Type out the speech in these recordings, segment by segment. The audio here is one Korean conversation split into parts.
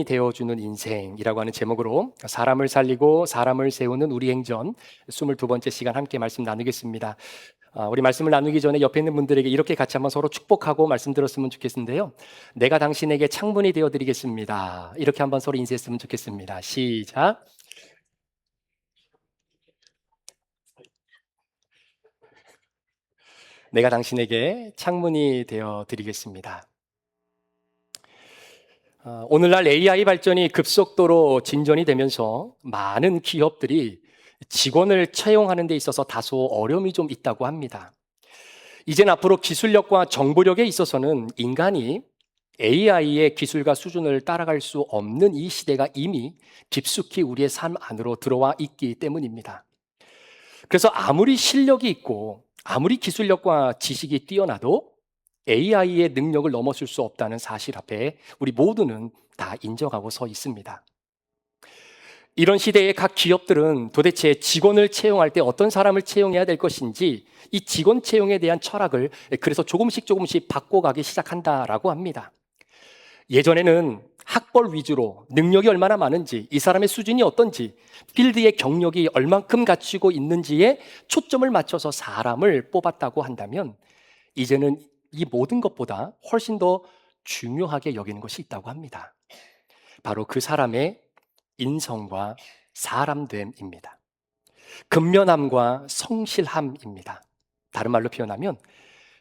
되어주는 인생이라고 하는 제목으로 사람을 살리고 사람을 세우는 우리 행전 22번째 시간 함께 말씀 나누겠습니다. 우리 말씀을 나누기 전에 옆에 있는 분들에게 이렇게 같이 한번 서로 축복하고 말씀드렸으면 좋겠는데요. 내가 당신에게 창문이 되어드리겠습니다. 이렇게 한번 서로 인사했으면 좋겠습니다. 시작. 내가 당신에게 창문이 되어드리겠습니다. 오늘날 AI 발전이 급속도로 진전이 되면서 많은 기업들이 직원을 채용하는 데 있어서 다소 어려움이 좀 있다고 합니다. 이젠 앞으로 기술력과 정보력에 있어서는 인간이 AI의 기술과 수준을 따라갈 수 없는 이 시대가 이미 깊숙이 우리의 삶 안으로 들어와 있기 때문입니다. 그래서 아무리 실력이 있고 아무리 기술력과 지식이 뛰어나도 AI의 능력을 넘어설 수 없다는 사실 앞에 우리 모두는 다 인정하고 서 있습니다. 이런 시대의 각 기업들은 도대체 직원을 채용할 때 어떤 사람을 채용해야 될 것인지 이 직원 채용에 대한 철학을 그래서 조금씩 바꿔가기 시작한다라고 합니다. 예전에는 학벌 위주로 능력이 얼마나 많은지, 이 사람의 수준이 어떤지, 필드의 경력이 얼만큼 갖추고 있는지에 초점을 맞춰서 사람을 뽑았다고 한다면 이제는 이 모든 것보다 훨씬 더 중요하게 여기는 것이 있다고 합니다. 바로 그 사람의 인성과 사람됨입니다. 근면함과 성실함입니다. 다른 말로 표현하면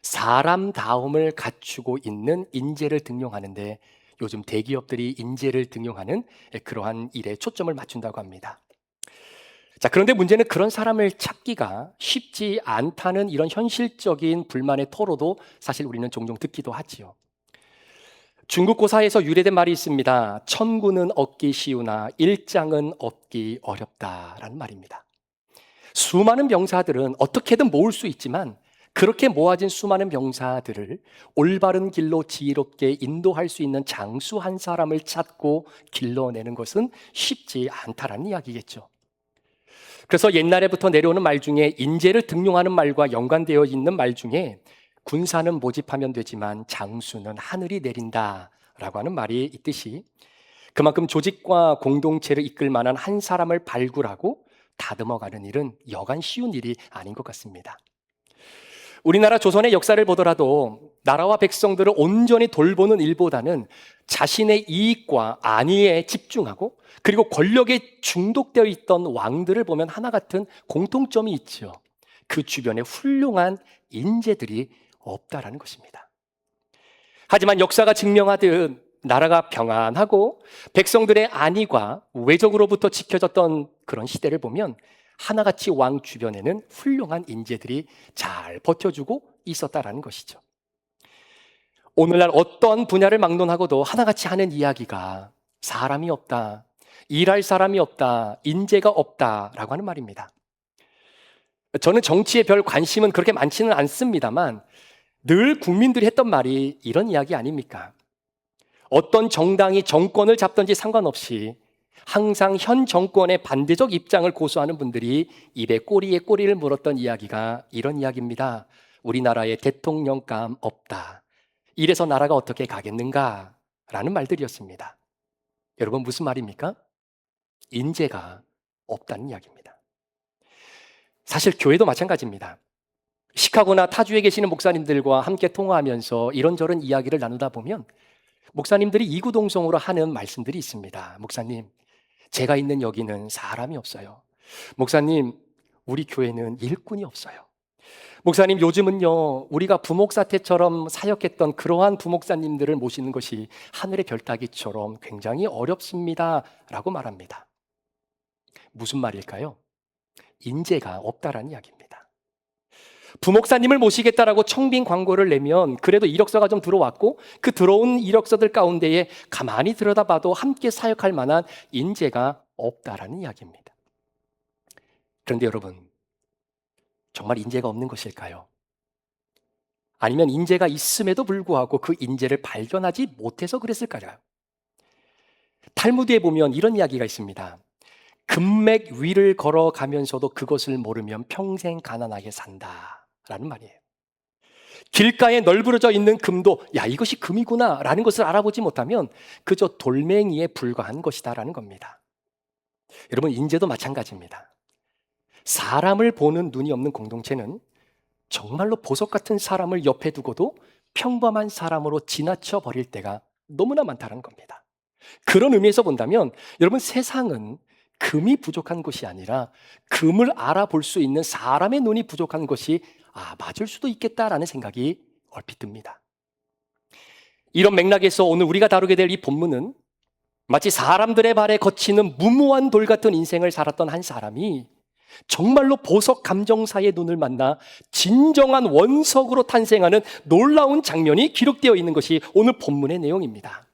사람다움을 갖추고 있는 인재를 등용하는데 요즘 대기업들이 인재를 등용하는 그러한 일에 초점을 맞춘다고 합니다. 자, 그런데 문제는 그런 사람을 찾기가 쉽지 않다는 이런 현실적인 불만의 토로도 사실 우리는 종종 듣기도 하지요. 중국 고사에서 유래된 말이 있습니다. 천구는 얻기 쉬우나 일장은 얻기 어렵다라는 말입니다. 수많은 병사들은 어떻게든 모을 수 있지만 그렇게 모아진 수많은 병사들을 올바른 길로 지혜롭게 인도할 수 있는 장수 한 사람을 찾고 길러내는 것은 쉽지 않다라는 이야기겠죠. 그래서 옛날에부터 내려오는 말 중에 인재를 등용하는 말과 연관되어 있는 말 중에 군사는 모집하면 되지만 장수는 하늘이 내린다라고 하는 말이 있듯이 그만큼 조직과 공동체를 이끌 만한 한 사람을 발굴하고 다듬어가는 일은 여간 쉬운 일이 아닌 것 같습니다. 우리나라 조선의 역사를 보더라도 나라와 백성들을 온전히 돌보는 일보다는 자신의 이익과 안위에 집중하고 그리고 권력에 중독되어 있던 왕들을 보면 하나 같은 공통점이 있죠. 그 주변에 훌륭한 인재들이 없다라는 것입니다. 하지만 역사가 증명하듯 나라가 평안하고 백성들의 안위가 외적으로부터 지켜졌던 그런 시대를 보면 하나같이 왕 주변에는 훌륭한 인재들이 잘 버텨주고 있었다라는 것이죠. 오늘날 어떤 분야를 막론하고도 하나같이 하는 이야기가 사람이 없다, 일할 사람이 없다, 인재가 없다라고 하는 말입니다. 저는 정치에 별 관심은 그렇게 많지는 않습니다만 늘 국민들이 했던 말이 이런 이야기 아닙니까? 어떤 정당이 정권을 잡든지 상관없이 항상 현 정권의 반대적 입장을 고수하는 분들이 입에 꼬리에 꼬리를 물었던 이야기가 이런 이야기입니다. 우리나라에 대통령감 없다. 이래서 나라가 어떻게 가겠는가? 라는 말들이었습니다. 여러분 무슨 말입니까? 인재가 없다는 이야기입니다. 사실 교회도 마찬가지입니다. 시카고나 타주에 계시는 목사님들과 함께 통화하면서 이런저런 이야기를 나누다 보면 목사님들이 이구동성으로 하는 말씀들이 있습니다. 목사님, 제가 있는 여기는 사람이 없어요. 목사님, 우리 교회는 일꾼이 없어요. 목사님, 요즘은요, 우리가 부목사 때처럼 사역했던 그러한 부목사님들을 모시는 것이 하늘의 별 따기처럼 굉장히 어렵습니다. 라고 말합니다. 무슨 말일까요? 인재가 없다라는 이야기입니다. 부목사님을 모시겠다라고 청빙 광고를 내면 그래도 이력서가 좀 들어왔고 그 들어온 이력서들 가운데에 가만히 들여다봐도 함께 사역할 만한 인재가 없다라는 이야기입니다. 그런데 여러분, 정말 인재가 없는 것일까요? 아니면 인재가 있음에도 불구하고 그 인재를 발견하지 못해서 그랬을까요? 탈무드에 보면 이런 이야기가 있습니다. 금맥 위를 걸어가면서도 그것을 모르면 평생 가난하게 산다라는 말이에요. 길가에 널브러져 있는 금도 야, 이것이 금이구나 라는 것을 알아보지 못하면 그저 돌멩이에 불과한 것이다라는 겁니다. 여러분, 인재도 마찬가지입니다. 사람을 보는 눈이 없는 공동체는 정말로 보석 같은 사람을 옆에 두고도 평범한 사람으로 지나쳐 버릴 때가 너무나 많다는 겁니다. 그런 의미에서 본다면 여러분, 세상은 금이 부족한 것이 아니라 금을 알아볼 수 있는 사람의 눈이 부족한 것이 맞을 수도 있겠다라는 생각이 얼핏 듭니다. 이런 맥락에서 오늘 우리가 다루게 될 이 본문은 마치 사람들의 발에 거치는 무모한 돌 같은 인생을 살았던 한 사람이 정말로 보석 감정사의 눈을 만나 진정한 원석으로 탄생하는 놀라운 장면이 기록되어 있는 것이 오늘 본문의 내용입니다.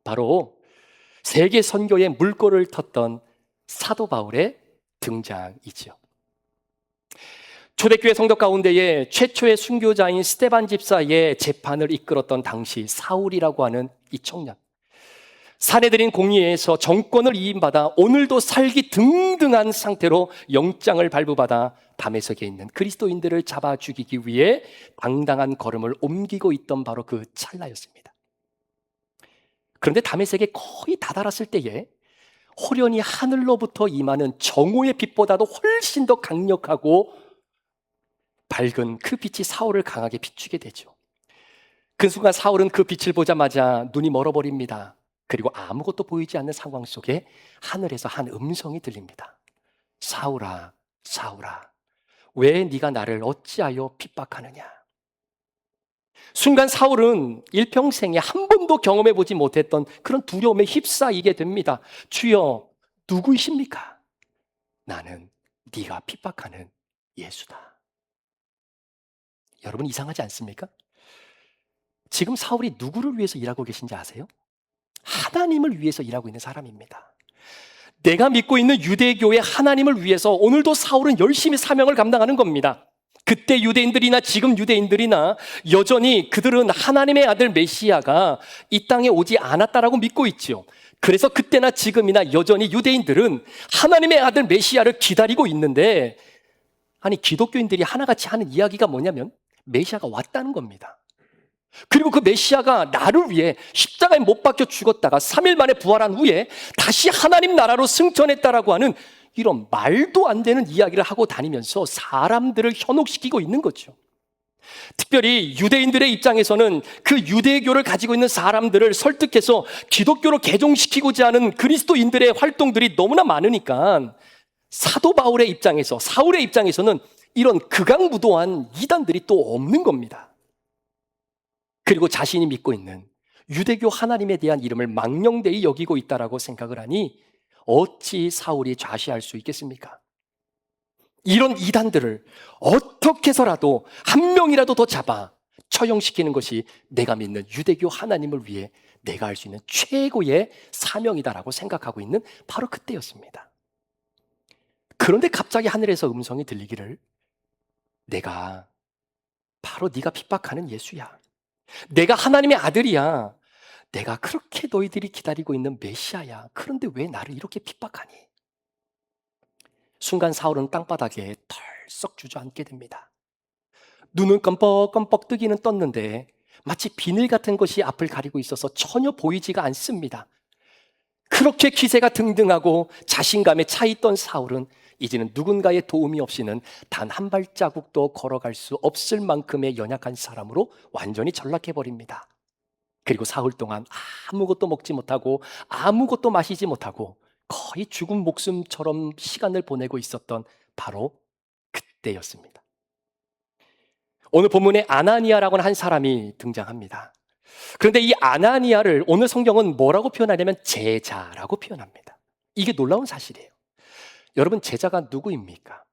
바로 세계 선교의 물꼬를 텄던 사도 바울의 등장이지요. 초대교회 성도 가운데에 최초의 순교자인 스데반 집사의 재판을 이끌었던 당시 사울이라고 하는 이 청년, 사내들인 공의회에서 정권을 이임받아 오늘도 살기 등등한 상태로 영장을 발부받아 다메섹에 있는 그리스도인들을 잡아 죽이기 위해 당당한 걸음을 옮기고 있던 바로 그 찰나였습니다. 그런데 다메섹에 거의 다다랐을 때에 호련히 하늘로부터 임하는 정오의 빛보다도 훨씬 더 강력하고 밝은 그 빛이 사울을 강하게 비추게 되죠. 그 순간 사울은 그 빛을 보자마자 눈이 멀어버립니다. 그리고 아무것도 보이지 않는 상황 속에 하늘에서 한 음성이 들립니다. 사울아, 사울아, 왜 네가 나를 어찌하여 핍박하느냐? 순간 사울은 일평생에 한 번도 경험해보지 못했던 그런 두려움에 휩싸이게 됩니다. 주여, 누구이십니까? 나는 네가 핍박하는 예수다. 여러분, 이상하지 않습니까? 지금 사울이 누구를 위해서 일하고 계신지 아세요? 하나님을 위해서 일하고 있는 사람입니다. 내가 믿고 있는 유대교의 하나님을 위해서 오늘도 사울은 열심히 사명을 감당하는 겁니다. 그때 유대인들이나 지금 유대인들이나 여전히 그들은 하나님의 아들 메시아가 이 땅에 오지 않았다라고 믿고 있죠. 그래서 그때나 지금이나 여전히 유대인들은 하나님의 아들 메시아를 기다리고 있는데, 아니, 기독교인들이 하나같이 하는 이야기가 뭐냐면 메시아가 왔다는 겁니다. 그리고 그 메시아가 나를 위해 십자가에 못 박혀 죽었다가 3일 만에 부활한 후에 다시 하나님 나라로 승천했다라고 하는 이런 말도 안 되는 이야기를 하고 다니면서 사람들을 현혹시키고 있는 거죠. 특별히 유대인들의 입장에서는 그 유대교를 가지고 있는 사람들을 설득해서 기독교로 개종시키고자 하는 그리스도인들의 활동들이 너무나 많으니까 사도 바울의 입장에서, 사울의 입장에서는 이런 극악무도한 이단들이 또 없는 겁니다. 그리고 자신이 믿고 있는 유대교 하나님에 대한 이름을 망령되이 여기고 있다라고 생각을 하니 어찌 사울이 좌시할 수 있겠습니까? 이런 이단들을 어떻게 해서라도 한 명이라도 더 잡아 처형시키는 것이 내가 믿는 유대교 하나님을 위해 내가 할 수 있는 최고의 사명이다라고 생각하고 있는 바로 그때였습니다. 그런데 갑자기 하늘에서 음성이 들리기를, 내가 바로 네가 핍박하는 예수야. 내가 하나님의 아들이야. 내가 그렇게 너희들이 기다리고 있는 메시아야. 그런데 왜 나를 이렇게 핍박하니? 순간 사울은 땅바닥에 털썩 주저앉게 됩니다. 눈은 껌뻑껌뻑 뜨기는 떴는데 마치 비늘 같은 것이 앞을 가리고 있어서 전혀 보이지가 않습니다. 그렇게 기세가 등등하고 자신감에 차 있던 사울은 이제는 누군가의 도움이 없이는 단 한 발자국도 걸어갈 수 없을 만큼의 연약한 사람으로 완전히 전락해버립니다. 그리고 사흘 동안 아무것도 먹지 못하고 아무것도 마시지 못하고 거의 죽은 목숨처럼 시간을 보내고 있었던 바로 그때였습니다. 오늘 본문에 아나니아라고 하는 한 사람이 등장합니다. 그런데 이 아나니아를 오늘 성경은 뭐라고 표현하냐면 제자라고 표현합니다. 이게 놀라운 사실이에요. 여러분, 제자가 누구입니까?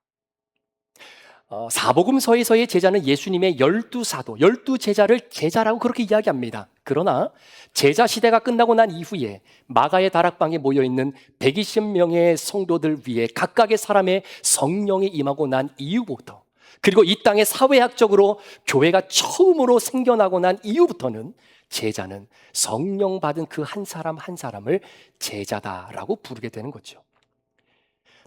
사복음서에서의 제자는 예수님의 12사도, 12제자를 제자라고 그렇게 이야기합니다. 그러나 제자 시대가 끝나고 난 이후에 마가의 다락방에 모여있는 120명의 성도들 위에 각각의 사람의 성령이 임하고 난 이후부터, 그리고 이 땅에 사회학적으로 교회가 처음으로 생겨나고 난 이후부터는 제자는 성령 받은 그 한 사람 한 사람을 제자다라고 부르게 되는 거죠.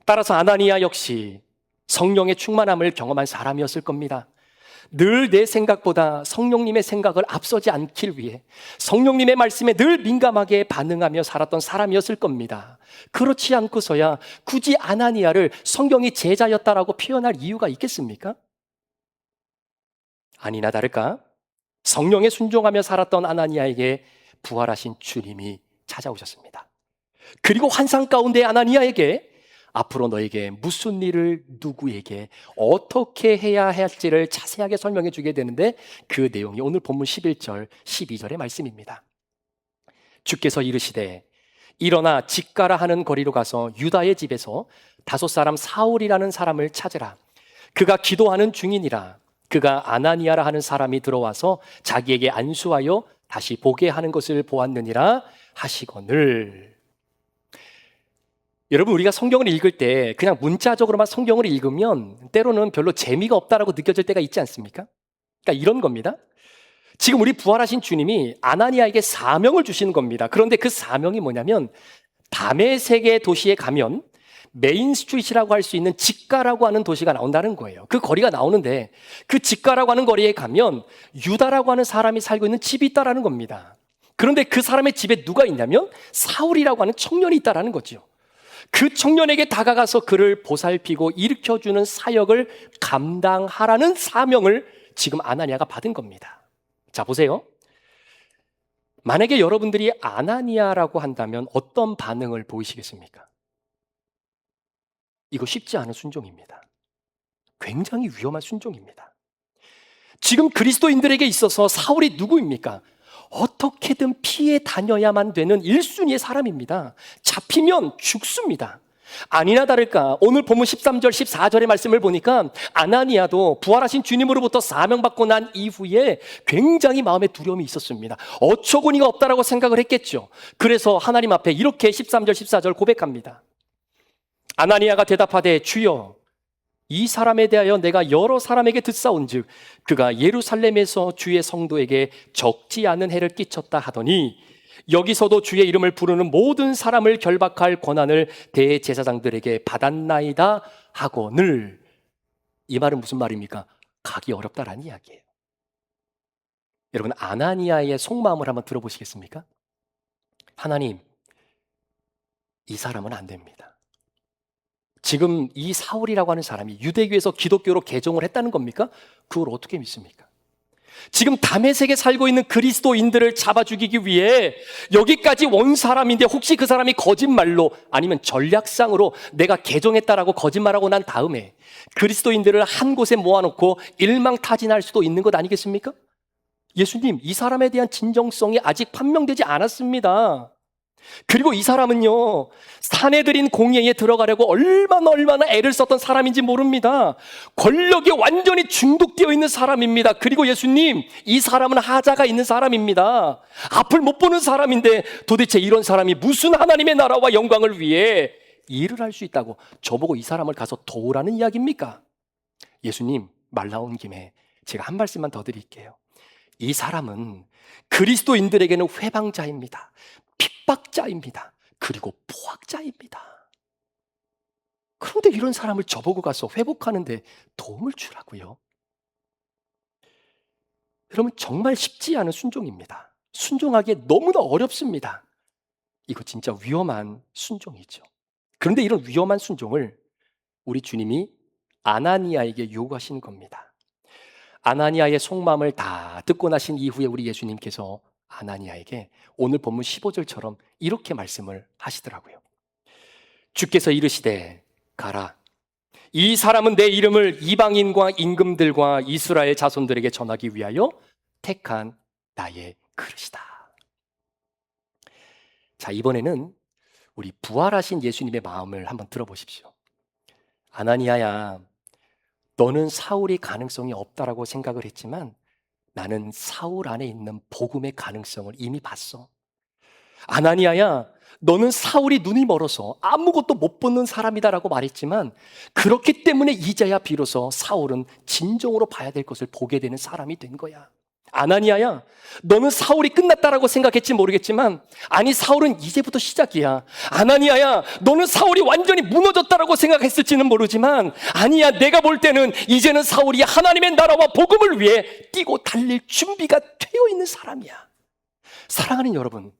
따라서 아나니아 역시 성령의 충만함을 경험한 사람이었을 겁니다. 늘 내 생각보다 성령님의 생각을 앞서지 않길 위해 성령님의 말씀에 늘 민감하게 반응하며 살았던 사람이었을 겁니다. 그렇지 않고서야 굳이 아나니아를 성경이 제자였다라고 표현할 이유가 있겠습니까? 아니나 다를까 성령에 순종하며 살았던 아나니아에게 부활하신 주님이 찾아오셨습니다. 그리고 환상 가운데 아나니아에게 앞으로 너에게 무슨 일을 누구에게 어떻게 해야 할지를 자세하게 설명해 주게 되는데 그 내용이 오늘 본문 11절, 12절의 말씀입니다. 주께서 이르시되 일어나 직가라 하는 거리로 가서 유다의 집에서 5사람 사울이라는 사람을 찾으라. 그가 기도하는 중이니라. 그가 아나니아라 하는 사람이 들어와서 자기에게 안수하여 다시 보게 하는 것을 보았느니라 하시거늘. 여러분, 우리가 성경을 읽을 때 그냥 문자적으로만 성경을 읽으면 때로는 별로 재미가 없다라고 느껴질 때가 있지 않습니까? 그러니까 이런 겁니다. 지금 우리 부활하신 주님이 아나니아에게 사명을 주시는 겁니다. 그런데 그 사명이 뭐냐면 다메섹의 도시에 가면 메인 스트리트라고 할 수 있는 직가라고 하는 도시가 나온다는 거예요. 그 거리가 나오는데 그 직가라고 하는 거리에 가면 유다라고 하는 사람이 살고 있는 집이 있다라는 겁니다. 그런데 그 사람의 집에 누가 있냐면 사울이라고 하는 청년이 있다라는 거죠. 그 청년에게 다가가서 그를 보살피고 일으켜주는 사역을 감당하라는 사명을 지금 아나니아가 받은 겁니다. 자, 보세요. 만약에 여러분들이 아나니아라고 한다면 어떤 반응을 보이시겠습니까? 이거 쉽지 않은 순종입니다. 굉장히 위험한 순종입니다. 지금 그리스도인들에게 있어서 사울이 누구입니까? 어떻게든 피해 다녀야만 되는 1순위의 사람입니다. 잡히면 죽습니다. 아니나 다를까 오늘 본문 13절 14절의 말씀을 보니까 아나니아도 부활하신 주님으로부터 사명받고 난 이후에 굉장히 마음에 두려움이 있었습니다. 어처구니가 없다라고 생각을 했겠죠. 그래서 하나님 앞에 이렇게 13절 14절 고백합니다. 아나니아가 대답하되 주여 이 사람에 대하여 내가 여러 사람에게 듣사온즉 그가 예루살렘에서 주의 성도에게 적지 않은 해를 끼쳤다 하더니 여기서도 주의 이름을 부르는 모든 사람을 결박할 권한을 대제사장들에게 받았나이다 하거늘. 이 말은 무슨 말입니까? 가기 어렵다라는 이야기예요. 여러분, 아나니아의 속마음을 한번 들어보시겠습니까? 하나님, 이 사람은 안 됩니다. 지금 이 사울이라고 하는 사람이 유대교에서 기독교로 개종을 했다는 겁니까? 그걸 어떻게 믿습니까? 지금 다메섹에 살고 있는 그리스도인들을 잡아 죽이기 위해 여기까지 온 사람인데 혹시 그 사람이 거짓말로 아니면 전략상으로 내가 개종했다라고 거짓말하고 난 다음에 그리스도인들을 한 곳에 모아놓고 일망타진할 수도 있는 것 아니겠습니까? 예수님, 이 사람에 대한 진정성이 아직 판명되지 않았습니다. 그리고 이 사람은요, 산에 들인 공회에 들어가려고 얼마나 애를 썼던 사람인지 모릅니다. 권력에 완전히 중독되어 있는 사람입니다. 그리고 예수님, 이 사람은 하자가 있는 사람입니다. 앞을 못 보는 사람인데 도대체 이런 사람이 무슨 하나님의 나라와 영광을 위해 일을 할 수 있다고 저보고 이 사람을 가서 도우라는 이야기입니까? 예수님, 말 나온 김에 제가 한 말씀만 더 드릴게요. 이 사람은 그리스도인들에게는 회방자입니다. 핍박자입니다. 그리고 포악자입니다. 그런데 이런 사람을 저보고 가서 회복하는데 도움을 주라고요? 여러분, 정말 쉽지 않은 순종입니다. 순종하기 너무나 어렵습니다. 이거 진짜 위험한 순종이죠. 그런데 이런 위험한 순종을 우리 주님이 아나니아에게 요구하시는 겁니다. 아나니아의 속마음을 다 듣고 나신 이후에 우리 예수님께서 아나니아에게 오늘 본문 15절처럼 이렇게 말씀을 하시더라고요. 주께서 이르시되 가라. 이 사람은 내 이름을 이방인과 임금들과 이스라엘 자손들에게 전하기 위하여 택한 나의 그릇이다. 자, 이번에는 우리 부활하신 예수님의 마음을 한번 들어보십시오. 아나니아야, 너는 사울이 가능성이 없다라고 생각을 했지만 나는 사울 안에 있는 복음의 가능성을 이미 봤어. 아나니아야, 너는 사울이 눈이 멀어서 아무것도 못 보는 사람이다라고 말했지만 그렇기 때문에 이제야 비로소 사울은 진정으로 봐야 될 것을 보게 되는 사람이 된 거야. 아나니아야, 너는 사울이 끝났다라고 생각했지 모르겠지만, 아니, 사울은 이제부터 시작이야. 아나니아야, 너는 사울이 완전히 무너졌다라고 생각했을지는 모르지만, 아니야, 내가 볼 때는 이제는 사울이 하나님의 나라와 복음을 위해 뛰고 달릴 준비가 되어 있는 사람이야. 사랑하는 여러분,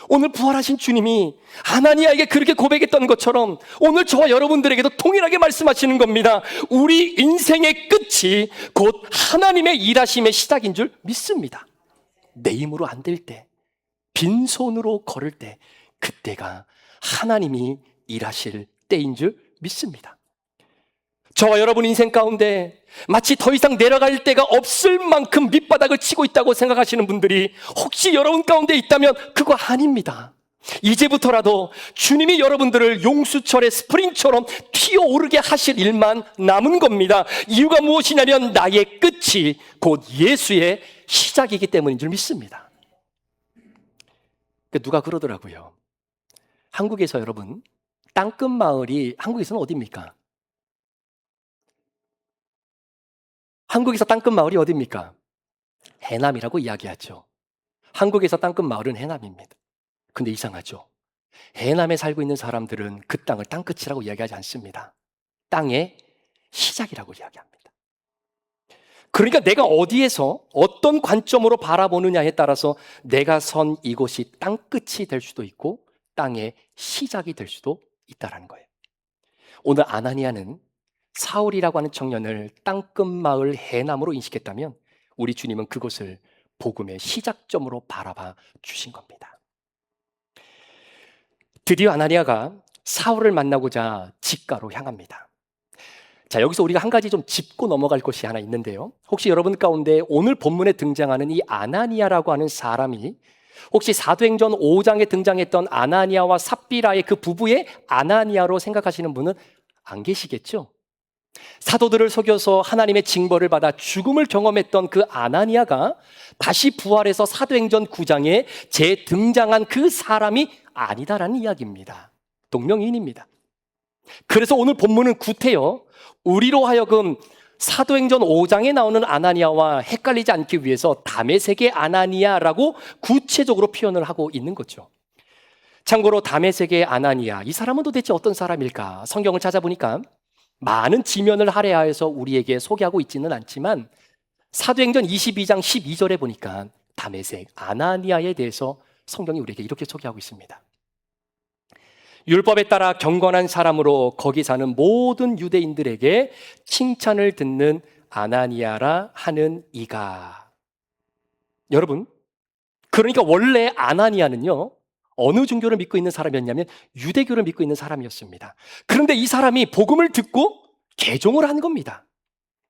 오늘 부활하신 주님이 아나니아에게 그렇게 고백했던 것처럼 오늘 저와 여러분들에게도 동일하게 말씀하시는 겁니다. 우리 인생의 끝이 곧 하나님의 일하심의 시작인 줄 믿습니다. 내 힘으로 안 될 때, 빈손으로 걸을 때, 그때가 하나님이 일하실 때인 줄 믿습니다. 저와 여러분 인생 가운데 마치 더 이상 내려갈 데가 없을 만큼 밑바닥을 치고 있다고 생각하시는 분들이 혹시 여러분 가운데 있다면 그거 아닙니다. 이제부터라도 주님이 여러분들을 용수철의 스프링처럼 튀어오르게 하실 일만 남은 겁니다. 이유가 무엇이냐면 나의 끝이 곧 예수의 시작이기 때문인 줄 믿습니다. 누가 그러더라고요. 한국에서 여러분, 땅끝 마을이 한국에서는 어디입니까? 한국에서 땅끝 마을이 어디입니까? 해남이라고 이야기하죠. 한국에서 땅끝 마을은 해남입니다. 근데 이상하죠. 해남에 살고 있는 사람들은 그 땅을 땅끝이라고 이야기하지 않습니다. 땅의 시작이라고 이야기합니다. 그러니까 내가 어디에서 어떤 관점으로 바라보느냐에 따라서 내가 선 이곳이 땅끝이 될 수도 있고 땅의 시작이 될 수도 있다는 거예요. 오늘 아나니아는 사울이라고 하는 청년을 땅끝 마을 해남으로 인식했다면 우리 주님은 그곳을 복음의 시작점으로 바라봐 주신 겁니다. 드디어 아나니아가 사울을 만나고자 직가로 향합니다. 자, 여기서 우리가 한 가지 좀 짚고 넘어갈 것이 하나 있는데요. 혹시 여러분 가운데 오늘 본문에 등장하는 이 아나니아라고 하는 사람이 혹시 사도행전 5장에 등장했던 아나니아와 삽비라의 그 부부의 아나니아로 생각하시는 분은 안 계시겠죠? 사도들을 속여서 하나님의 징벌을 받아 죽음을 경험했던 그 아나니아가 다시 부활해서 사도행전 9장에 재등장한 그 사람이 아니다라는 이야기입니다. 동명이인입니다. 그래서 오늘 본문은 구태여 우리로 하여금 사도행전 5장에 나오는 아나니아와 헷갈리지 않기 위해서 다메섹의 아나니아라고 구체적으로 표현을 하고 있는 거죠. 참고로 다메섹의 아나니아, 이 사람은 도대체 어떤 사람일까? 성경을 찾아보니까 많은 지면을 할애하여서 우리에게 소개하고 있지는 않지만 사도행전 22장 12절에 보니까 다메섹 아나니아에 대해서 성경이 우리에게 이렇게 소개하고 있습니다. 율법에 따라 경건한 사람으로 거기 사는 모든 유대인들에게 칭찬을 듣는 아나니아라 하는 이가. 여러분, 그러니까 원래 아나니아는요, 어느 종교를 믿고 있는 사람이었냐면 유대교를 믿고 있는 사람이었습니다. 그런데 이 사람이 복음을 듣고 개종을 한 겁니다.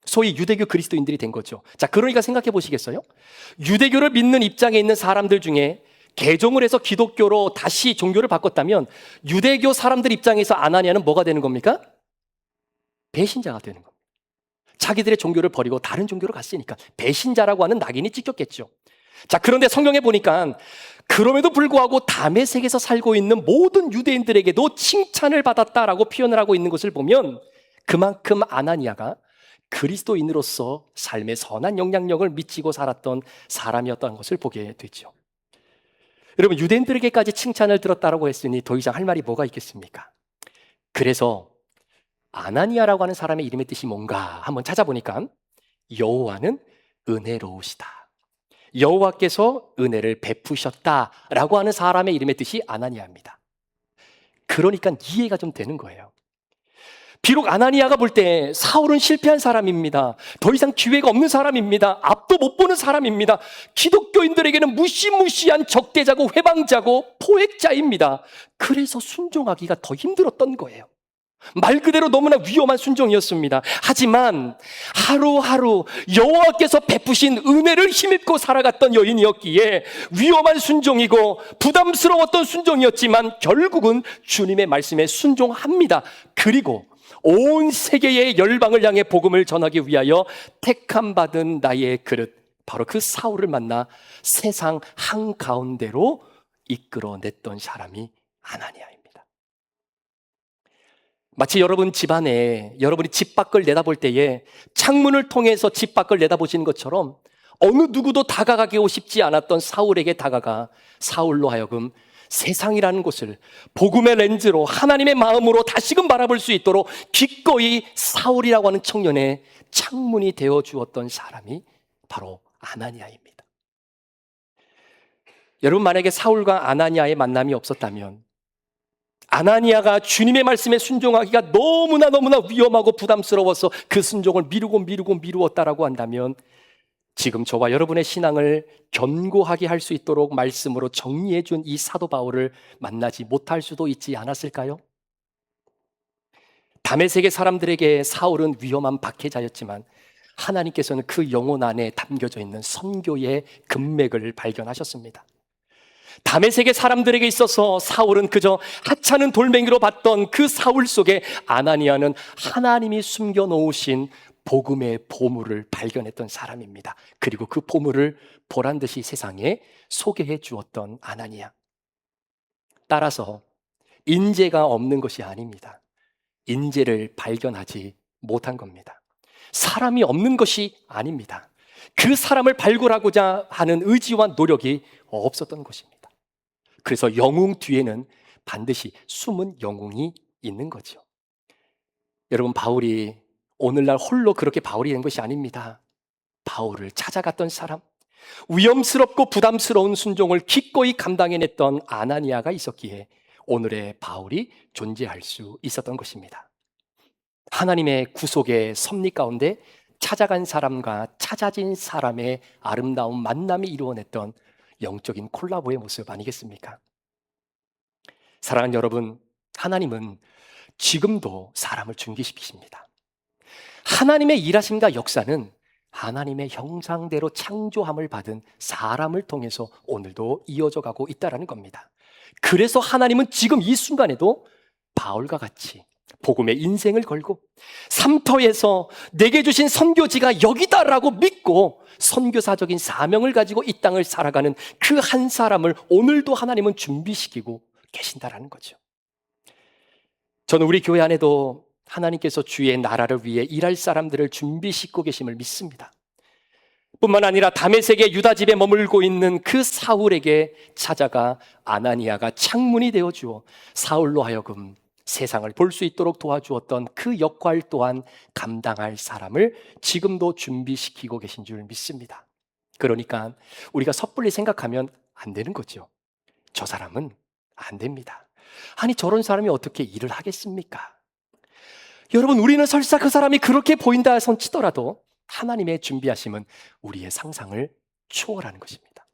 소위 유대교 그리스도인들이 된 거죠. 자, 그러니까 생각해 보시겠어요? 유대교를 믿는 입장에 있는 사람들 중에 개종을 해서 기독교로 다시 종교를 바꿨다면 유대교 사람들 입장에서 아나니아는 뭐가 되는 겁니까? 배신자가 되는 겁니다. 자기들의 종교를 버리고 다른 종교로 갔으니까 배신자라고 하는 낙인이 찍혔겠죠. 자, 그런데 성경에 보니까 그럼에도 불구하고 다메섹에서 살고 있는 모든 유대인들에게도 칭찬을 받았다라고 표현을 하고 있는 것을 보면 그만큼 아나니아가 그리스도인으로서 삶의 선한 영향력을 미치고 살았던 사람이었다는 것을 보게 되죠. 여러분, 유대인들에게까지 칭찬을 들었다라고 했으니 더 이상 할 말이 뭐가 있겠습니까? 그래서 아나니아라고 하는 사람의 이름의 뜻이 뭔가 한번 찾아보니까 여호와는 은혜로우시다, 여호와께서 은혜를 베푸셨다라고 하는 사람의 이름의 뜻이 아나니아입니다. 그러니까 이해가 좀 되는 거예요. 비록 아나니아가 볼 때 사울은 실패한 사람입니다. 더 이상 기회가 없는 사람입니다. 앞도 못 보는 사람입니다. 기독교인들에게는 무시무시한 적대자고 회방자고 포획자입니다. 그래서 순종하기가 더 힘들었던 거예요. 말 그대로 너무나 위험한 순종이었습니다. 하지만 하루하루 여호와께서 베푸신 은혜를 힘입고 살아갔던 여인이었기에 위험한 순종이고 부담스러웠던 순종이었지만 결국은 주님의 말씀에 순종합니다. 그리고 온 세계의 열방을 향해 복음을 전하기 위하여 택함받은 나의 그릇, 바로 그 사울을 만나 세상 한가운데로 이끌어냈던 사람이 아나니아입니다. 마치 여러분 집안에 여러분이 집 밖을 내다볼 때에 창문을 통해서 집 밖을 내다보시는 것처럼 어느 누구도 다가가고 싶지 않았던 사울에게 다가가 사울로 하여금 세상이라는 곳을 복음의 렌즈로 하나님의 마음으로 다시금 바라볼 수 있도록 기꺼이 사울이라고 하는 청년의 창문이 되어 주었던 사람이 바로 아나니아입니다. 여러분, 만약에 사울과 아나니아의 만남이 없었다면, 아나니아가 주님의 말씀에 순종하기가 너무나 위험하고 부담스러워서 그 순종을 미루었다라고 한다면, 지금 저와 여러분의 신앙을 견고하게 할 수 있도록 말씀으로 정리해 준 이 사도 바울을 만나지 못할 수도 있지 않았을까요? 다메섹의 사람들에게 사울은 위험한 박해자였지만 하나님께서는 그 영혼 안에 담겨져 있는 선교의 금맥을 발견하셨습니다. 다메섹의 사람들에게 있어서 사울은 그저 하찮은 돌멩이로 봤던 그 사울 속에 아나니아는 하나님이 숨겨 놓으신 복음의 보물을 발견했던 사람입니다. 그리고 그 보물을 보란듯이 세상에 소개해 주었던 아나니아. 따라서 인재가 없는 것이 아닙니다. 인재를 발견하지 못한 겁니다. 사람이 없는 것이 아닙니다. 그 사람을 발굴하고자 하는 의지와 노력이 없었던 것입니다. 그래서 영웅 뒤에는 반드시 숨은 영웅이 있는 거죠. 여러분, 바울이 오늘날 홀로 그렇게 바울이 된 것이 아닙니다. 바울을 찾아갔던 사람, 위험스럽고 부담스러운 순종을 기꺼이 감당해냈던 아나니아가 있었기에 오늘의 바울이 존재할 수 있었던 것입니다. 하나님의 구속의 섭리 가운데 찾아간 사람과 찾아진 사람의 아름다운 만남이 이루어냈던 영적인 콜라보의 모습 아니겠습니까? 사랑하는 여러분, 하나님은 지금도 사람을 준비시키십니다. 하나님의 일하심과 역사는 하나님의 형상대로 창조함을 받은 사람을 통해서 오늘도 이어져 가고 있다는 겁니다. 그래서 하나님은 지금 이 순간에도 바울과 같이 복음의 인생을 걸고 삼터에서 내게 주신 선교지가 여기다라고 믿고 선교사적인 사명을 가지고 이 땅을 살아가는 그 한 사람을 오늘도 하나님은 준비시키고 계신다라는 거죠. 저는 우리 교회 안에도 하나님께서 주의 나라를 위해 일할 사람들을 준비시키고 계심을 믿습니다. 뿐만 아니라 다메섹의 유다 집에 머물고 있는 그 사울에게 찾아가 아나니아가 창문이 되어 주어 사울로 하여금 세상을 볼 수 있도록 도와주었던 그 역할 또한 감당할 사람을 지금도 준비시키고 계신 줄 믿습니다. 그러니까 우리가 섣불리 생각하면 안 되는 거죠. 저 사람은 안 됩니다. 아니, 저런 사람이 어떻게 일을 하겠습니까? 여러분, 우리는 설사 그 사람이 그렇게 보인다 손 치더라도 하나님의 준비하심은 우리의 상상을 초월하는 것입니다.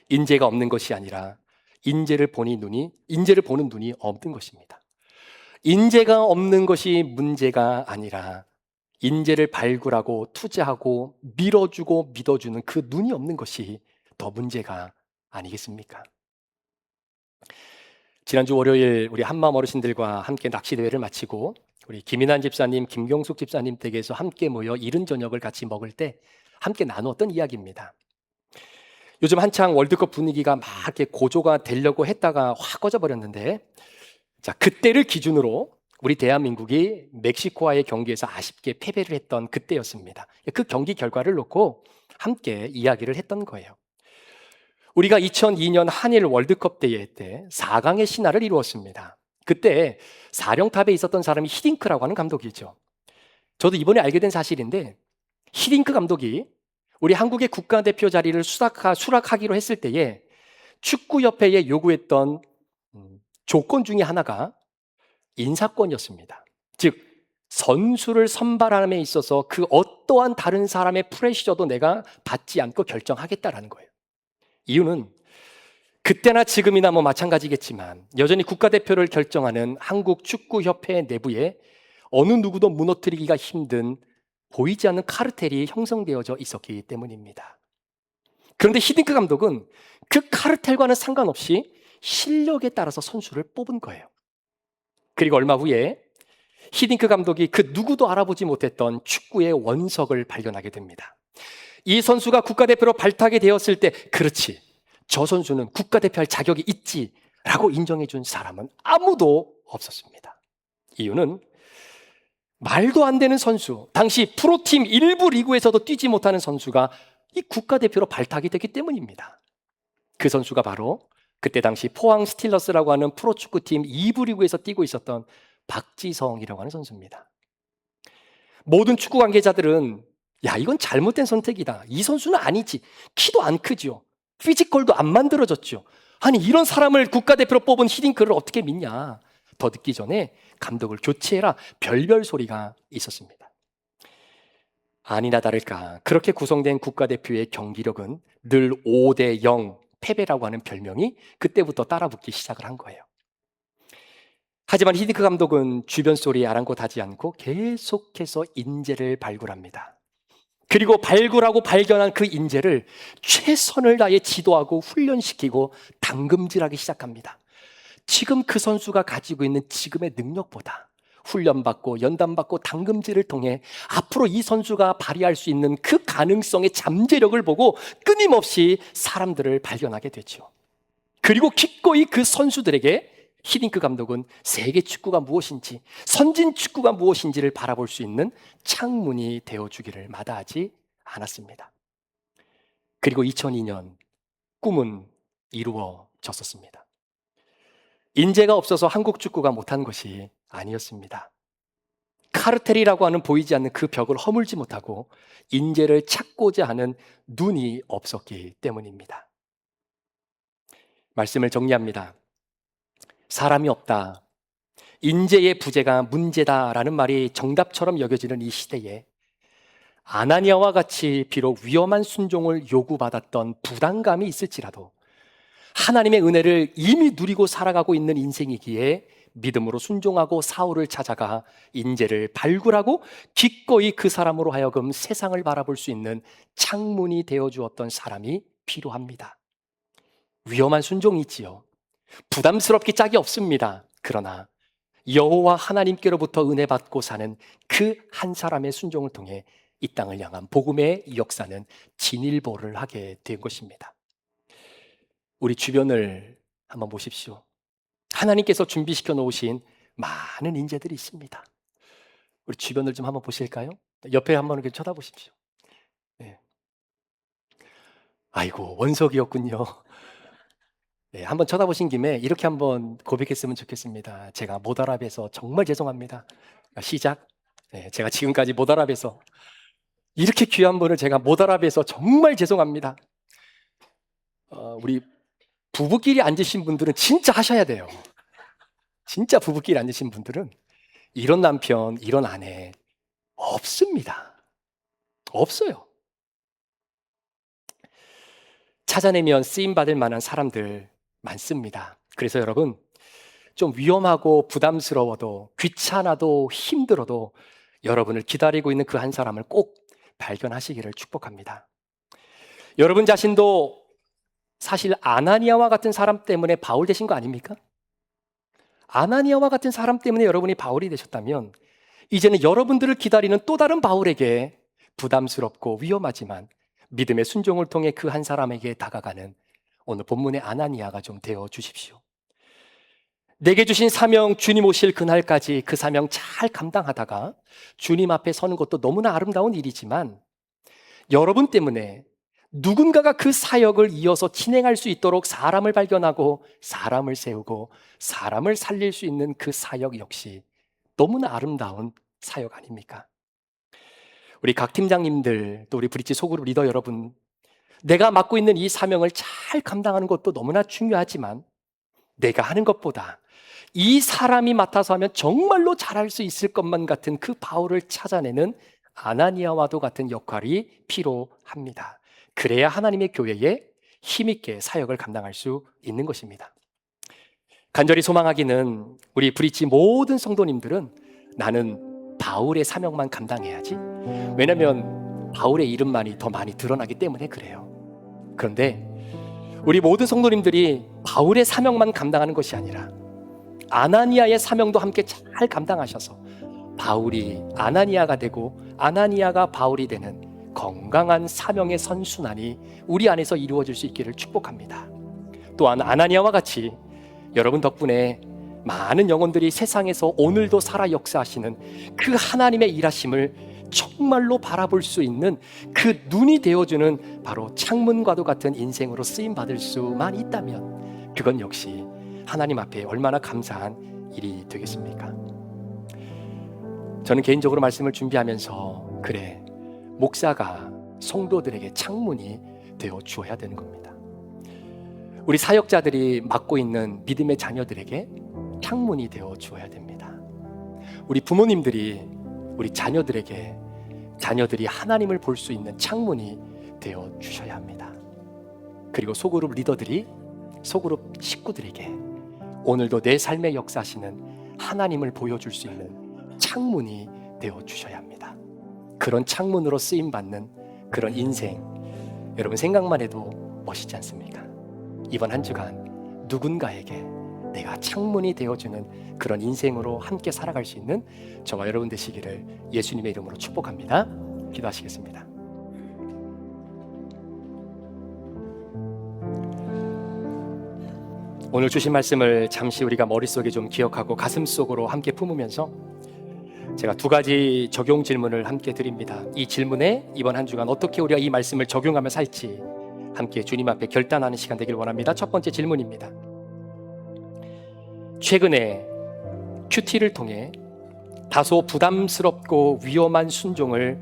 인재가 없는 것이 아니라 인재를 보는 눈이 없는 것입니다. 인재가 없는 것이 문제가 아니라 인재를 발굴하고 투자하고 밀어주고 믿어주는 그 눈이 없는 것이 더 문제가 아니겠습니까? 지난주 월요일 우리 한마음 어르신들과 함께 낚시 대회를 마치고 우리 김인환 집사님, 김경숙 집사님 댁에서 함께 모여 이른 저녁을 같이 먹을 때 함께 나누었던 이야기입니다. 요즘 한창 월드컵 분위기가 막 이렇게 고조가 되려고 했다가 확 꺼져버렸는데, 자, 그때를 기준으로 우리 대한민국이 멕시코와의 경기에서 아쉽게 패배를 했던 그때였습니다. 그 경기 결과를 놓고 함께 이야기를 했던 거예요. 우리가 2002년 한일 월드컵 대회 때 4강의 신화를 이루었습니다. 그때 사령탑에 있었던 사람이 히딩크라고 하는 감독이죠. 저도 이번에 알게 된 사실인데, 히딩크 감독이 우리 한국의 국가대표 자리를 수락하기로 했을 때에 축구협회에 요구했던 조건 중에 하나가 인사권이었습니다. 즉, 선수를 선발함에 있어서 그 어떠한 다른 사람의 프레셔도 내가 받지 않고 결정하겠다라는 거예요. 이유는 그때나 지금이나 마찬가지겠지만 여전히 국가대표를 결정하는 한국축구협회 내부에 어느 누구도 무너뜨리기가 힘든 보이지 않는 카르텔이 형성되어져 있었기 때문입니다. 그런데 히딩크 감독은 그 카르텔과는 상관없이 실력에 따라서 선수를 뽑은 거예요. 그리고 얼마 후에 히딩크 감독이 그 누구도 알아보지 못했던 축구의 원석을 발견하게 됩니다. 이 선수가 국가대표로 발탁이 되었을 때, 그렇지, 저 선수는 국가대표 할 자격이 있지 라고 인정해 준 사람은 아무도 없었습니다. 이유는 말도 안 되는 선수, 당시 프로팀 일부 리그에서도 뛰지 못하는 선수가 이 국가대표로 발탁이 됐기 때문입니다. 그 선수가 바로 그때 당시 포항 스틸러스라고 하는 프로축구팀 2부 리그에서 뛰고 있었던 박지성이라고 하는 선수입니다. 모든 축구 관계자들은 야, 이건 잘못된 선택이다. 이 선수는 아니지. 키도 안 크죠. 피지컬도 안 만들어졌죠. 아니, 이런 사람을 국가대표로 뽑은 히딩크를 어떻게 믿냐. 더 늦기 전에 감독을 교체해라. 별별 소리가 있었습니다. 아니나 다를까 그렇게 구성된 국가대표의 경기력은 늘 5대0 패배라고 하는 별명이 그때부터 따라붙기 시작을 한 거예요. 하지만 히딩크 감독은 주변 소리에 아랑곳하지 않고 계속해서 인재를 발굴합니다. 그리고 발굴하고 발견한 그 인재를 최선을 다해 지도하고 훈련시키고 당금질하기 시작합니다. 지금 그 선수가 가지고 있는 지금의 능력보다 훈련받고 연단받고 당금질을 통해 앞으로 이 선수가 발휘할 수 있는 그 가능성의 잠재력을 보고 끊임없이 사람들을 발견하게 되죠. 그리고 기꺼이 그 선수들에게 히딩크 감독은 세계 축구가 무엇인지, 선진 축구가 무엇인지를 바라볼 수 있는 창문이 되어주기를 마다하지 않았습니다. 그리고 2002년 꿈은 이루어졌었습니다. 인재가 없어서 한국 축구가 못한 것이 아니었습니다. 카르텔이라고 하는 보이지 않는 그 벽을 허물지 못하고 인재를 찾고자 하는 눈이 없었기 때문입니다. 말씀을 정리합니다. 사람이 없다, 인재의 부재가 문제다라는 말이 정답처럼 여겨지는 이 시대에 아나니아와 같이 비록 위험한 순종을 요구받았던 부담감이 있을지라도 하나님의 은혜를 이미 누리고 살아가고 있는 인생이기에 믿음으로 순종하고 사울을 찾아가 인재를 발굴하고 기꺼이 그 사람으로 하여금 세상을 바라볼 수 있는 창문이 되어주었던 사람이 필요합니다. 위험한 순종이 있지요. 부담스럽기 짝이 없습니다. 그러나 여호와 하나님께로부터 은혜 받고 사는 그 한 사람의 순종을 통해 이 땅을 향한 복음의 역사는 진일보를 하게 된 것입니다. 우리 주변을 한번 보십시오. 하나님께서 준비시켜 놓으신 많은 인재들이 있습니다. 우리 주변을 좀 한번 보실까요? 옆에 한번 이렇게 쳐다보십시오. 네. 아이고, 원석이었군요. 네, 한번 쳐다보신 김에 이렇게 한번 고백했으면 좋겠습니다. 제가 모다랍에서 정말 죄송합니다. 시작. 네, 제가 지금까지 모다랍에서 이렇게 귀한 분을 제가 모다랍에서 정말 죄송합니다. 우리 부부끼리 앉으신 분들은 진짜 하셔야 돼요. 진짜 부부끼리 앉으신 분들은 이런 남편, 이런 아내 없습니다. 없어요. 찾아내면 쓰임받을 만한 사람들 많습니다. 그래서 여러분, 좀 위험하고 부담스러워도 귀찮아도 힘들어도 여러분을 기다리고 있는 그 한 사람을 꼭 발견하시기를 축복합니다. 여러분 자신도 사실 아나니아와 같은 사람 때문에 바울 되신 거 아닙니까? 아나니아와 같은 사람 때문에 여러분이 바울이 되셨다면 이제는 여러분들을 기다리는 또 다른 바울에게 부담스럽고 위험하지만 믿음의 순종을 통해 그 한 사람에게 다가가는 오늘 본문의 아나니아가 좀 되어 주십시오. 내게 주신 사명 주님 오실 그날까지 그 사명 잘 감당하다가 주님 앞에 서는 것도 너무나 아름다운 일이지만 여러분 때문에 누군가가 그 사역을 이어서 진행할 수 있도록 사람을 발견하고 사람을 세우고 사람을 살릴 수 있는 그 사역 역시 너무나 아름다운 사역 아닙니까? 우리 각 팀장님들, 또 우리 브릿지 소그룹 리더 여러분, 내가 맡고 있는 이 사명을 잘 감당하는 것도 너무나 중요하지만 내가 하는 것보다 이 사람이 맡아서 하면 정말로 잘할 수 있을 것만 같은 그 바울을 찾아내는 아나니아와도 같은 역할이 필요합니다. 그래야 하나님의 교회에 힘있게 사역을 감당할 수 있는 것입니다. 간절히 소망하기는 우리 브릿지 모든 성도님들은 나는 바울의 사명만 감당해야지. 왜냐하면 바울의 이름만이 더 많이 드러나기 때문에 그래요. 그런데 우리 모든 성도님들이 바울의 사명만 감당하는 것이 아니라 아나니아의 사명도 함께 잘 감당하셔서 바울이 아나니아가 되고 아나니아가 바울이 되는 건강한 사명의 선순환이 우리 안에서 이루어질 수 있기를 축복합니다. 또한 아나니아와 같이 여러분 덕분에 많은 영혼들이 세상에서 오늘도 살아 역사하시는 그 하나님의 일하심을 정말로 바라볼 수 있는 그 눈이 되어주는 바로 창문과도 같은 인생으로 쓰임받을 수만 있다면 그건 역시 하나님 앞에 얼마나 감사한 일이 되겠습니까? 저는 개인적으로 말씀을 준비하면서 그래, 목사가 성도들에게 창문이 되어 주어야 되는 겁니다. 우리 사역자들이 맡고 있는 믿음의 자녀들에게 창문이 되어 주어야 됩니다. 우리 부모님들이 우리 자녀들에게 자녀들이 하나님을 볼 수 있는 창문이 되어 주셔야 합니다. 그리고 소그룹 리더들이 소그룹 식구들에게 오늘도 내 삶에 역사하시는 하나님을 보여줄 수 있는 창문이 되어 주셔야 합니다. 그런 창문으로 쓰임받는 그런 인생, 여러분 생각만 해도 멋있지 않습니까? 이번 한 주간 누군가에게 내가 창문이 되어주는 그런 인생으로 함께 살아갈 수 있는 저와 여러분 되시기를 예수님의 이름으로 축복합니다. 기도하시겠습니다. 오늘 주신 말씀을 잠시 우리가 머릿속에 좀 기억하고 가슴속으로 함께 품으면서 제가 두 가지 적용 질문을 함께 드립니다. 이 질문에 이번 한 주간 어떻게 우리가 이 말씀을 적용하며 살지 함께 주님 앞에 결단하는 시간 되길 원합니다. 첫 번째 질문입니다. 최근에 큐티를 통해 다소 부담스럽고 위험한 순종을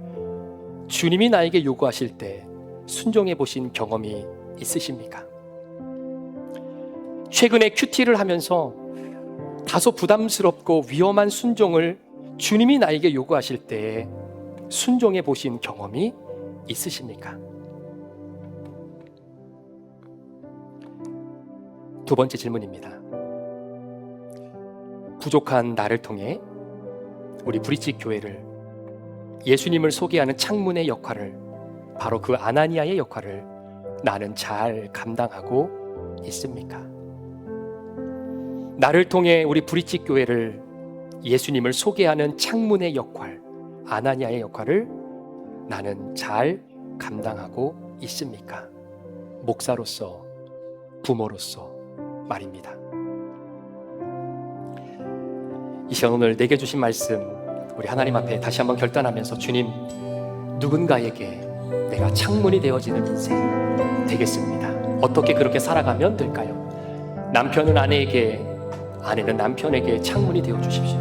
주님이 나에게 요구하실 때 순종해 보신 경험이 있으십니까? 최근에 큐티를 하면서 다소 부담스럽고 위험한 순종을 주님이 나에게 요구하실 때 순종해 보신 경험이 있으십니까? 두 번째 질문입니다. 부족한 나를 통해 우리 브릿지 교회를 예수님을 소개하는 창문의 역할을, 바로 그 아나니아의 역할을 나는 잘 감당하고 있습니까? 나를 통해 우리 브릿지 교회를 예수님을 소개하는 창문의 역할, 아나니아의 역할을 나는 잘 감당하고 있습니까? 목사로서, 부모로서 말입니다. 이 시간 오늘 내게 주신 말씀 우리 하나님 앞에 다시 한번 결단하면서 주님, 누군가에게 내가 창문이 되어지는 인생 되겠습니다. 어떻게 그렇게 살아가면 될까요? 남편은 아내에게, 아내는 남편에게 창문이 되어 주십시오.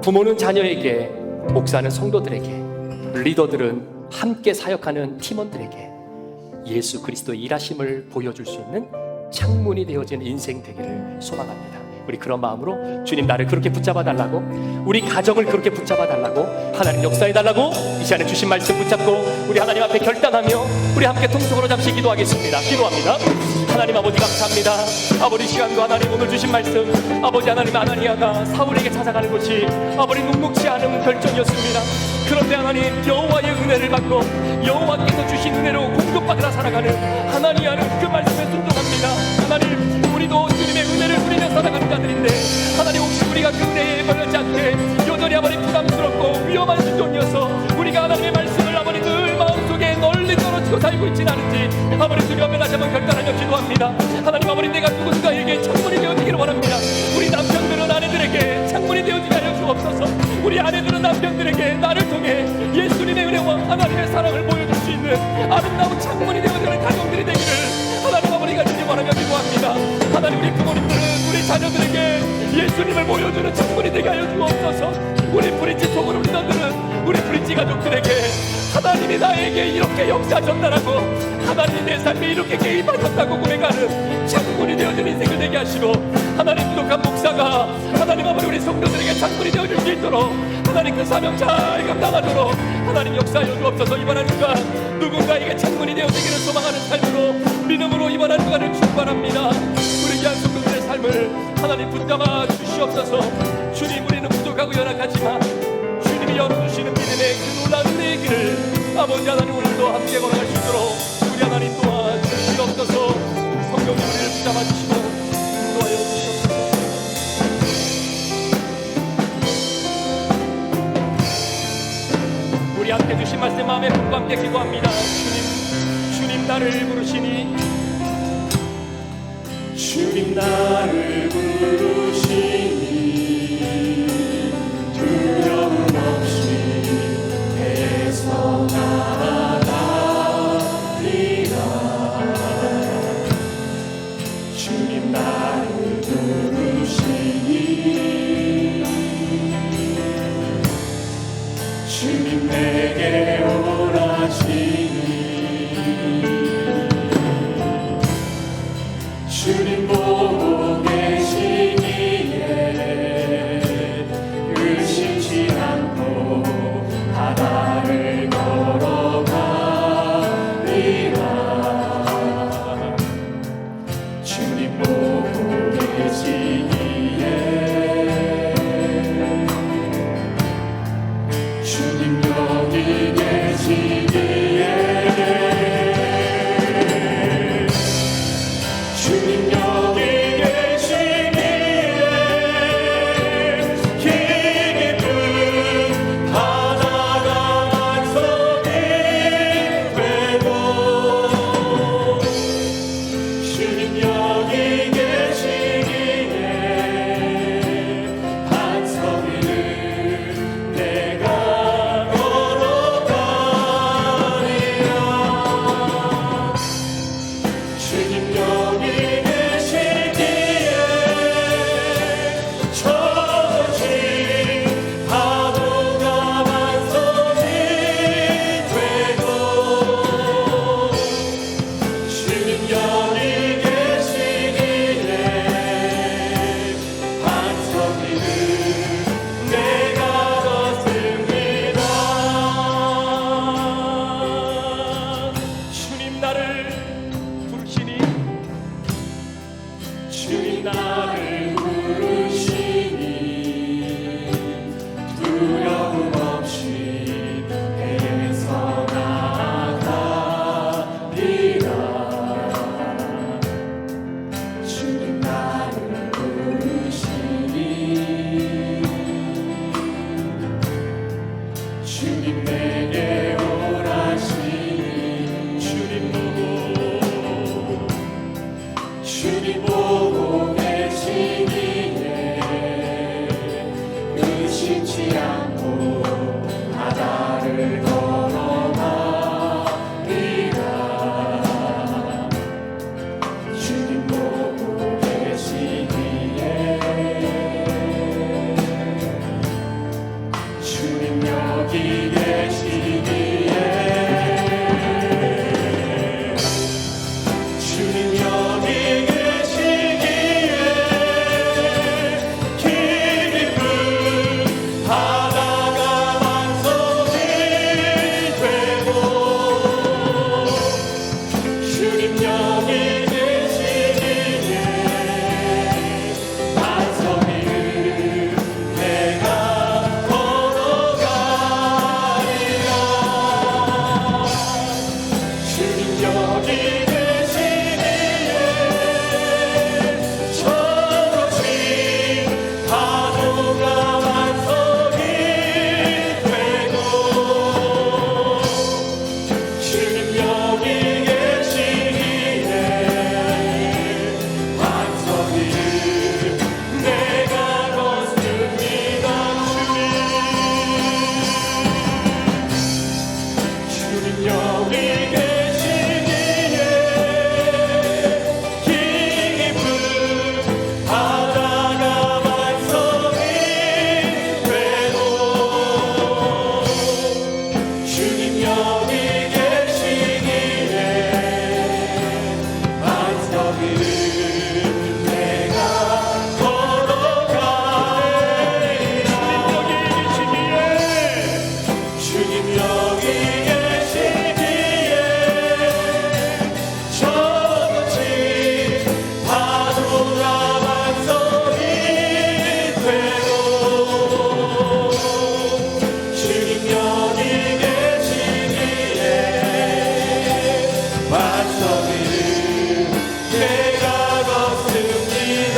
부모는 자녀에게, 목사는 성도들에게, 리더들은 함께 사역하는 팀원들에게 예수 그리스도의 일하심을 보여줄 수 있는 창문이 되어지는 인생 되기를 소망합니다. 우리 그런 마음으로 주님, 나를 그렇게 붙잡아 달라고, 우리 가정을 그렇게 붙잡아 달라고, 하나님 역사해 달라고 이 시간에 주신 말씀 붙잡고 우리 하나님 앞에 결단하며 우리 함께 통성으로 잠시 기도하겠습니다. 기도합니다. 하나님 아버지 감사합니다. 아버지 시간도 하나님 오늘 주신 말씀, 아버지 하나님, 아나니아가 사울에게 찾아가는 것이 아버지 녹록지 않은 결정이었습니다. 그런데 하나님, 여호와의 은혜를 받고 여호와께서 주신 은혜로 공급받으라 살아가는 아나니아는 그 말씀에 순종합니다. 하나님, 우리도 주님의 은혜를 누리며 살아가는 자들인데 하나님, 혹시 우리가 그 은혜에 걸렸지 않게 여전히 아버지 부담스럽고 위험한 순종이어서 우리가 하나님의 말씀을 아버지 늘 마음속에 널리 떨어지고 살고 있지는 않은지 아버지 주님 앞에 다시 한번 결단하며 기도합니다. 하나님, 아버지 내가 누군가에게 창문이 되어지기를 원합니다. 우리 남편들은 아내들에게 창문이 되어지게 하여 주옵소서. 우리 아내들은 남편들에게 나를 통해 예수님의 은혜와 하나님의 사랑을 보여줄 수 있는 아름다운 창문이 되어지는 가정들이 되기를 하나님 아버지가 주님 바라며 기도합니다. 하나님, 우리 부모님들은 우리 자녀들에게 예수님을 보여주는 창문이 되게 하여 주옵소서. 우리 브릿지 소그룹 리더들은 우리 브릿지 가족들에게 하나님이 나에게 이렇게 역사하셨다라고, 하나님이 내 삶에 이렇게 개입하셨다고 고백하는 창문이 되어준 인생을 되게 하시고, 하나님 부족한 목사가 하나님 아버지 우리 성도들에게 창문이 되어줄 수 있도록 하나님 그 사명 잘 감당하도록 하나님 역사하여 주옵소서. 이번 한 주간 누군가에게 창문이 되어지기를 소망하는 삶으로 믿음으로 이번 한 주간을 출발합니다. 우리 귀한 성도들의 삶을 하나님 붙잡아 주시옵소서. 주님, 우리는 부족하고 연약하지만 주님이 열어주시는 믿음의 그 놀라운 은혜의 길을 아버지 하나님 오늘도 함께 걸어갈 수 있도록 우리 하나님 도와 주시옵소서. 성령님, 우리를 붙잡아 주시고 인도하여 주시옵소서. 우리 함께 주신 말씀 마음에 품고 함께 기도합니다. 주님 나를 부르시니, 주님 나를 부르시니 두려움 없이 의심치 않고 바다를 걸어가리라. 주님 보고 계시기에 주님 여기 계시기에 주님 여기 계시기에 깊은 바다가 반석이 되고 주님 여기 계시기에 반석 위를 내가 걸어가리라. 주님 여기 계시기에 저것이 파도가 반석이 되고 주님 여기 계시기에 반석 위를 내가 걷습니다. 주님 여기 계시기에 깊은 바다가 반석이 되고 주님 여기 계시기에 반석 위를 내가 걸어가리라. 주님 여기 계시기에 저것이 파도가 반석이 되고 주님 여기 계시기에 반석 위를 내가 걷습니다.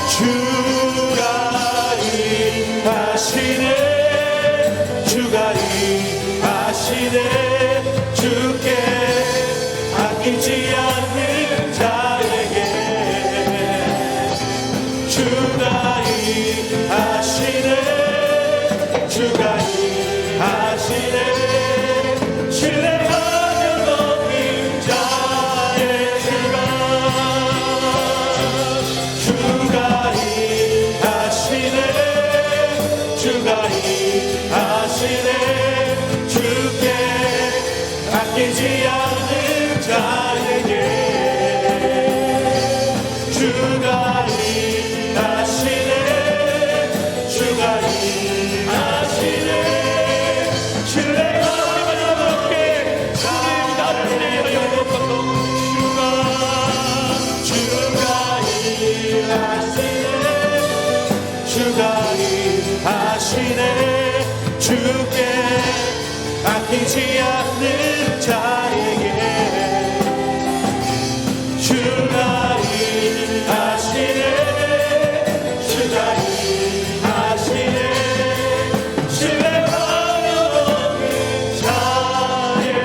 주가 일하시네 주가 일하시네 주께 아끼지 않는 자에게 주가 일하시네 주가 일하시네 신뢰하며 걷는 자에게가 주가 일하시네 주가 일하시네 주께 아끼지 않는 자에게 주가 일하시네 주가 일하시네 신뢰하며 걷게 주님 나를 위하여 주가 일하시네 주가 일하시네 주께 아끼지 않는 자에게 주가 일하시네 주가 일하시네 신뢰하며 걷는 자에게.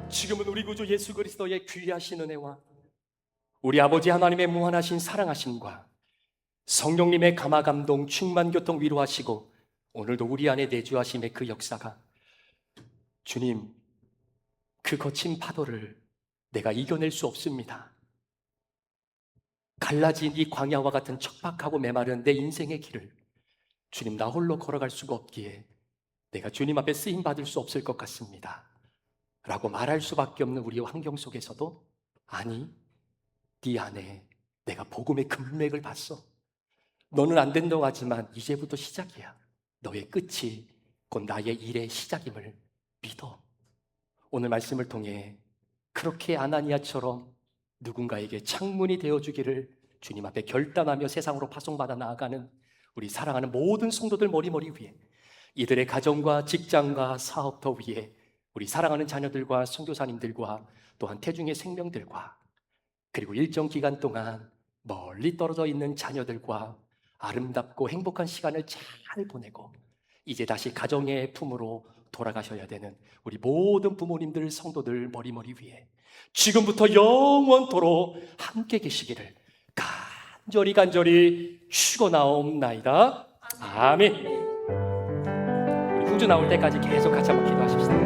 지금은 우리 구주 예수 그리스도의 귀하신 은혜와 우리 아버지 하나님의 무한하신 사랑하심과 성령님의 감화감동 충만교통 위로하시고 오늘도 우리 안에 내주하심의 그 역사가 주님, 그 거친 파도를 내가 이겨낼 수 없습니다. 갈라진 이 광야와 같은 척박하고 메마른 내 인생의 길을 주님 나 홀로 걸어갈 수가 없기에 내가 주님 앞에 쓰임받을 수 없을 것 같습니다 라고 말할 수밖에 없는 우리 환경 속에서도 아니, 네 안에 내가 복음의 금맥을 봤어. 너는 안 된다고 하지만 이제부터 시작이야. 너의 끝이 곧 나의 일의 시작임을 믿어. 오늘 말씀을 통해 그렇게 아나니아처럼 누군가에게 창문이 되어주기를 주님 앞에 결단하며 세상으로 파송받아 나아가는 우리 사랑하는 모든 성도들 머리머리 위에, 이들의 가정과 직장과 사업터 위에 우리 사랑하는 자녀들과 선교사님들과 또한 태중의 생명들과 그리고 일정 기간 동안 멀리 떨어져 있는 자녀들과 아름답고 행복한 시간을 잘 보내고 이제 다시 가정의 품으로 돌아가셔야 되는 우리 모든 부모님들, 성도들 머리머리 위에 지금부터 영원토록 함께 계시기를 간절히 축원하옵나이다. 아멘. 우리 후주 나올 때까지 계속 같이 한번 기도하십시다.